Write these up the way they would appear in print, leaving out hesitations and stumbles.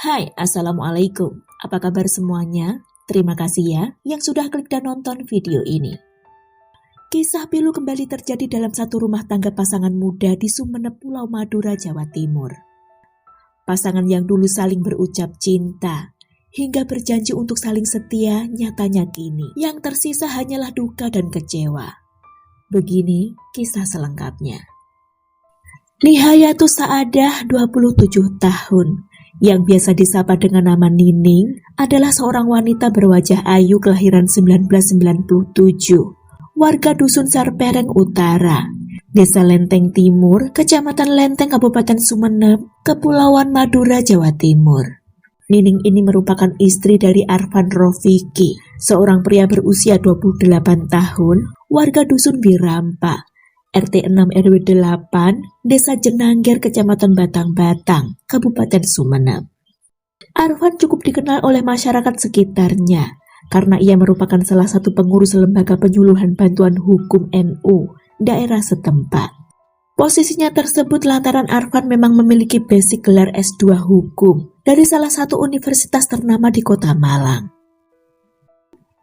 Hai, Assalamualaikum. Apa kabar semuanya? Terima kasih ya yang sudah klik dan nonton video ini. Kisah pilu kembali terjadi dalam satu rumah tangga pasangan muda di Sumeneb, Pulau Madura, Jawa Timur. Pasangan yang dulu saling berucap cinta hingga berjanji untuk saling setia, nyatanya kini yang tersisa hanyalah duka dan kecewa. Begini kisah selengkapnya. Nihayatus Saadah, 27 tahun, yang biasa disapa dengan nama Nining, adalah seorang wanita berwajah ayu kelahiran 1997, warga Dusun Sarpereng Utara, Desa Lenteng Timur, Kecamatan Lenteng, Kabupaten Sumeneb, Kepulauan Madura, Jawa Timur. Nining ini merupakan istri dari Arfan Rofiki, seorang pria berusia 28 tahun, warga Dusun Birampa, RT 6 RW 8, Desa Jenangger, Kecamatan Batang-Batang, Kabupaten Sumeneb. Arfan cukup dikenal oleh masyarakat sekitarnya karena ia merupakan salah satu pengurus lembaga penyuluhan bantuan hukum NU daerah setempat. Posisinya tersebut lantaran Arfan memang memiliki basic gelar S2 hukum dari salah satu universitas ternama di Kota Malang.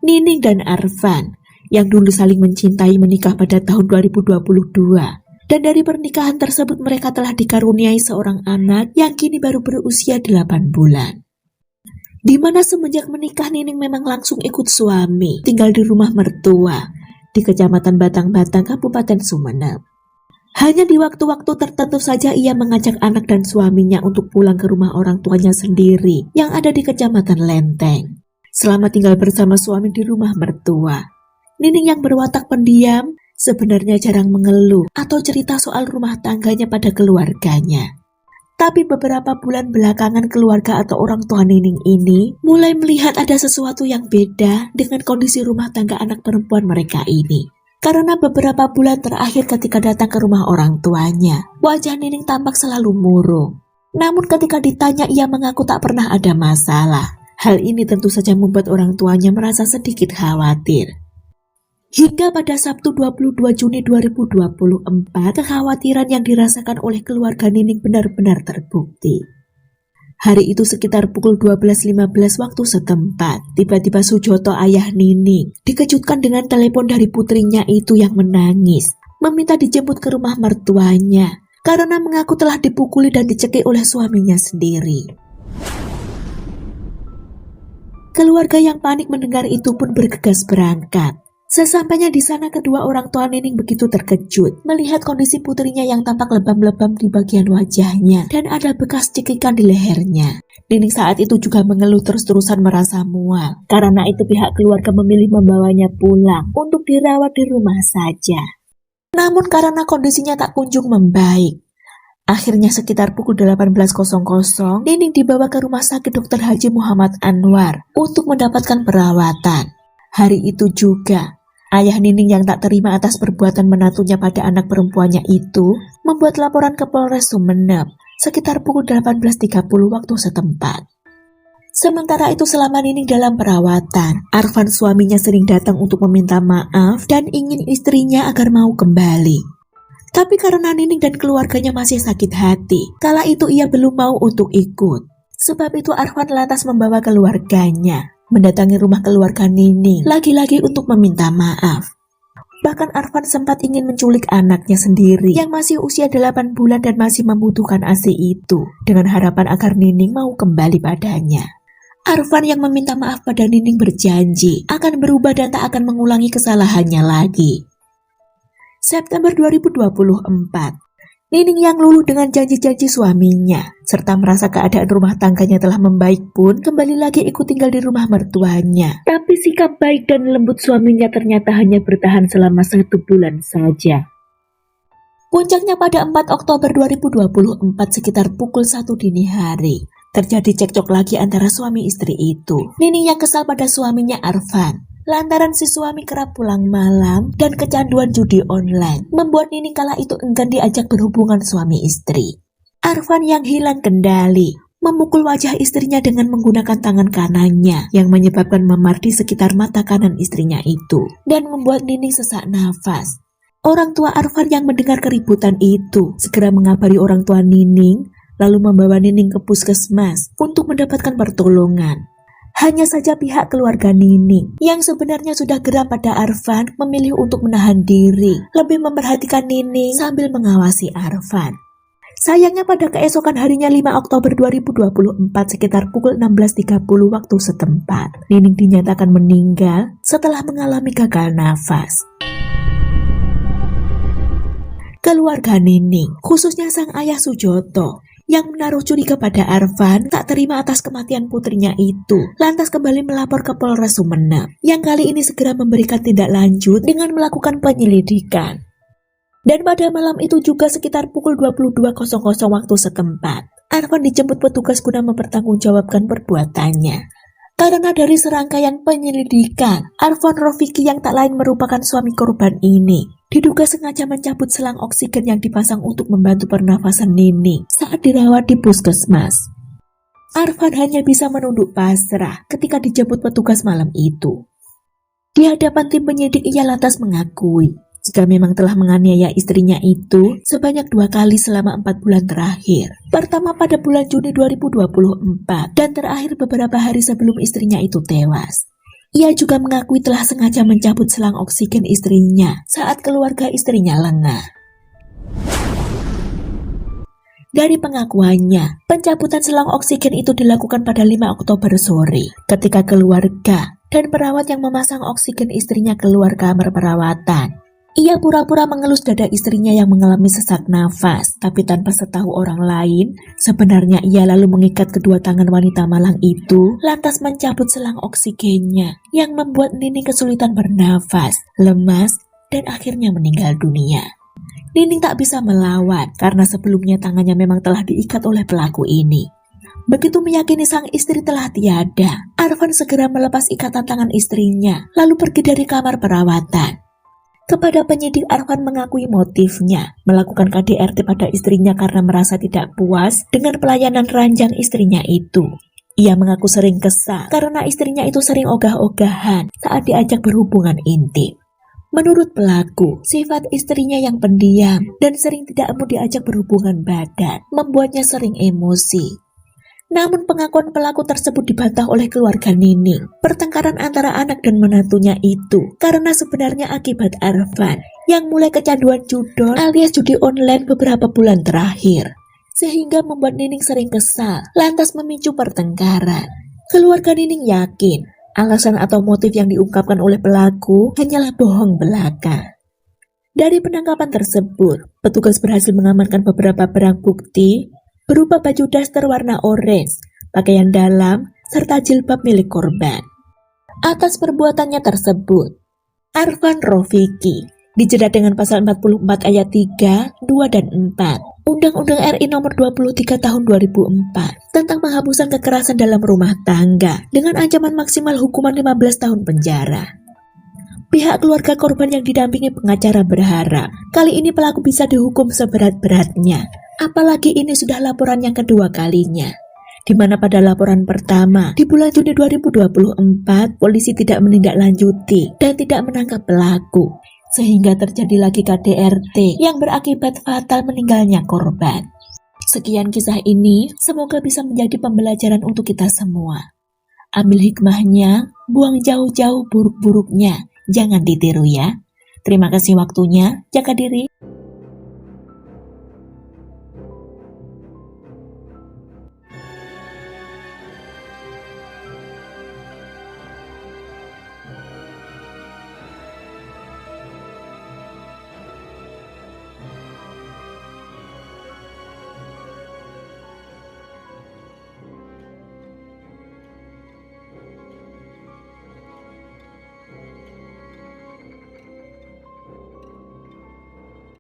Nining dan Arfan yang dulu saling mencintai menikah pada tahun 2022, dan dari pernikahan tersebut mereka telah dikaruniai seorang anak yang kini baru berusia 8 bulan. Di mana semenjak menikah Nining memang langsung ikut suami tinggal di rumah mertua di Kecamatan Batang-Batang, Kabupaten Sumeneb. Hanya di waktu-waktu tertentu saja ia mengajak anak dan suaminya untuk pulang ke rumah orang tuanya sendiri yang ada di Kecamatan Lenteng. Selama tinggal bersama suami di rumah mertua, Nining yang berwatak pendiam sebenarnya jarang mengeluh atau cerita soal rumah tangganya pada keluarganya. Tapi beberapa bulan belakangan keluarga atau orang tua Nining ini mulai melihat ada sesuatu yang beda dengan kondisi rumah tangga anak perempuan mereka ini. Karena beberapa bulan terakhir ketika datang ke rumah orang tuanya, wajah Nining tampak selalu murung. Namun ketika ditanya ia mengaku tak pernah ada masalah. Hal ini tentu saja membuat orang tuanya merasa sedikit khawatir. Hingga pada Sabtu 22 Juni 2024, kekhawatiran yang dirasakan oleh keluarga Nining benar-benar terbukti. Hari itu sekitar pukul 12.15 waktu setempat, tiba-tiba Sujoto, ayah Nining, dikejutkan dengan telepon dari putrinya itu yang menangis, meminta dijemput ke rumah mertuanya, karena mengaku telah dipukuli dan dicekik oleh suaminya sendiri. Keluarga yang panik mendengar itu pun bergegas berangkat. Sesampainya di sana, kedua orang tua Nining begitu terkejut melihat kondisi putrinya yang tampak lebam-lebam di bagian wajahnya dan ada bekas cekikan di lehernya. Nining saat itu juga mengeluh terus-terusan merasa mual. Karena itu pihak keluarga memilih membawanya pulang untuk dirawat di rumah saja. Namun karena kondisinya tak kunjung membaik, akhirnya sekitar pukul 18.00 Nining dibawa ke Rumah Sakit Dr. Haji Muhammad Anwar untuk mendapatkan perawatan. Hari itu juga ayah Nining yang tak terima atas perbuatan menantunya pada anak perempuannya itu membuat laporan ke Polres Sumeneb sekitar pukul 18.30 waktu setempat. Sementara itu selama Nining dalam perawatan, Arfan suaminya sering datang untuk meminta maaf dan ingin istrinya agar mau kembali. Tapi karena Nining dan keluarganya masih sakit hati, kala itu ia belum mau untuk ikut. Sebab itu Arfan lantas membawa keluarganya mendatangi rumah keluarga Nining lagi-lagi untuk meminta maaf. Bahkan Arfan sempat ingin menculik anaknya sendiri yang masih usia 8 bulan dan masih membutuhkan ASI itu dengan harapan agar Nining mau kembali padanya. Arfan yang meminta maaf pada Nining berjanji akan berubah dan tak akan mengulangi kesalahannya lagi. September 2024, Nining yang luluh dengan janji-janji suaminya, serta merasa keadaan rumah tangganya telah membaik pun kembali lagi ikut tinggal di rumah mertuanya. Tapi sikap baik dan lembut suaminya ternyata hanya bertahan selama 1 bulan saja. Puncaknya pada 4 Oktober 2024 sekitar pukul 1 dini hari, terjadi cekcok lagi antara suami istri itu. Nining yang kesal pada suaminya Arfan lantaran si suami kerap pulang malam dan kecanduan judi online, membuat Nining kala itu enggan diajak berhubungan suami istri. Arfan yang hilang kendali memukul wajah istrinya dengan menggunakan tangan kanannya yang menyebabkan memar di sekitar mata kanan istrinya itu dan membuat Nining sesak nafas. Orang tua Arfan yang mendengar keributan itu segera mengabari orang tua Nining lalu membawa Nining ke puskesmas untuk mendapatkan pertolongan. Hanya saja pihak keluarga Nining yang sebenarnya sudah geram pada Arfan memilih untuk menahan diri, lebih memperhatikan Nining sambil mengawasi Arfan. Sayangnya pada keesokan harinya 5 Oktober 2024 sekitar pukul 16.30 waktu setempat, Nining dinyatakan meninggal setelah mengalami gagal nafas. Keluarga Nining, khususnya sang ayah Sujoto, yang menaruh curiga pada Arfan tak terima atas kematian putrinya itu, lantas kembali melapor ke Polres Sumeneb, yang kali ini segera memberikan tindak lanjut dengan melakukan penyelidikan. Dan pada malam itu juga sekitar pukul 22.00 waktu setempat, Arfan dijemput petugas guna mempertanggungjawabkan perbuatannya. Karena dari serangkaian penyelidikan, Arfan Rofiki yang tak lain merupakan suami korban ini diduga sengaja mencabut selang oksigen yang dipasang untuk membantu pernafasan Nining saat dirawat di puskesmas. Arfan hanya bisa menunduk pasrah ketika dijemput petugas malam itu. Di hadapan tim penyidik ia lantas mengakui jika memang telah menganiaya istrinya itu sebanyak 2 kali selama 4 bulan terakhir. Pertama pada bulan Juni 2024 dan terakhir beberapa hari sebelum istrinya itu tewas. Ia juga mengakui telah sengaja mencabut selang oksigen istrinya saat keluarga istrinya lengah. Dari pengakuannya, pencabutan selang oksigen itu dilakukan pada 5 Oktober sore ketika keluarga dan perawat yang memasang oksigen istrinya keluar kamar perawatan. Ia pura-pura mengelus dada istrinya yang mengalami sesak nafas, tapi tanpa setahu orang lain, sebenarnya ia lalu mengikat kedua tangan wanita malang itu, lantas mencabut selang oksigennya, yang membuat Nining kesulitan bernafas, lemas, dan akhirnya meninggal dunia. Nining tak bisa melawan, karena sebelumnya tangannya memang telah diikat oleh pelaku ini. Begitu meyakini sang istri telah tiada, Arfan segera melepas ikatan tangan istrinya, lalu pergi dari kamar perawatan. Kepada penyidik, Arfan mengakui motifnya melakukan KDRT pada istrinya karena merasa tidak puas dengan pelayanan ranjang istrinya itu. Ia mengaku sering kesal karena istrinya itu sering ogah-ogahan saat diajak berhubungan intim. Menurut pelaku, sifat istrinya yang pendiam dan sering tidak mau diajak berhubungan badan membuatnya sering emosi. Namun pengakuan pelaku tersebut dibantah oleh keluarga Nining. Pertengkaran antara anak dan menantunya itu karena sebenarnya akibat Arfan yang mulai kecanduan judol alias judi online beberapa bulan terakhir, sehingga membuat Nining sering kesal, lantas memicu pertengkaran. Keluarga Nining yakin alasan atau motif yang diungkapkan oleh pelaku hanyalah bohong belaka. Dari penangkapan tersebut, petugas berhasil mengamankan beberapa barang bukti berupa baju daster warna orange, pakaian dalam, serta jilbab milik korban. Atas perbuatannya tersebut, Arfan Rofiki dijerat dengan pasal 44 ayat 3, 2, dan 4 Undang-Undang RI nomor 23 tahun 2004 tentang penghapusan kekerasan dalam rumah tangga dengan ancaman maksimal hukuman 15 tahun penjara. Pihak keluarga korban yang didampingi pengacara berharap kali ini pelaku bisa dihukum seberat-beratnya. Apalagi ini sudah laporan yang kedua kalinya, di mana pada laporan pertama di bulan Juni 2024 polisi tidak menindaklanjuti dan tidak menangkap pelaku, sehingga terjadi lagi KDRT yang berakibat fatal meninggalnya korban. Sekian kisah ini, semoga bisa menjadi pembelajaran untuk kita semua. Ambil hikmahnya, buang jauh-jauh buruk-buruknya, jangan ditiru ya. Terima kasih waktunya, jaga diri.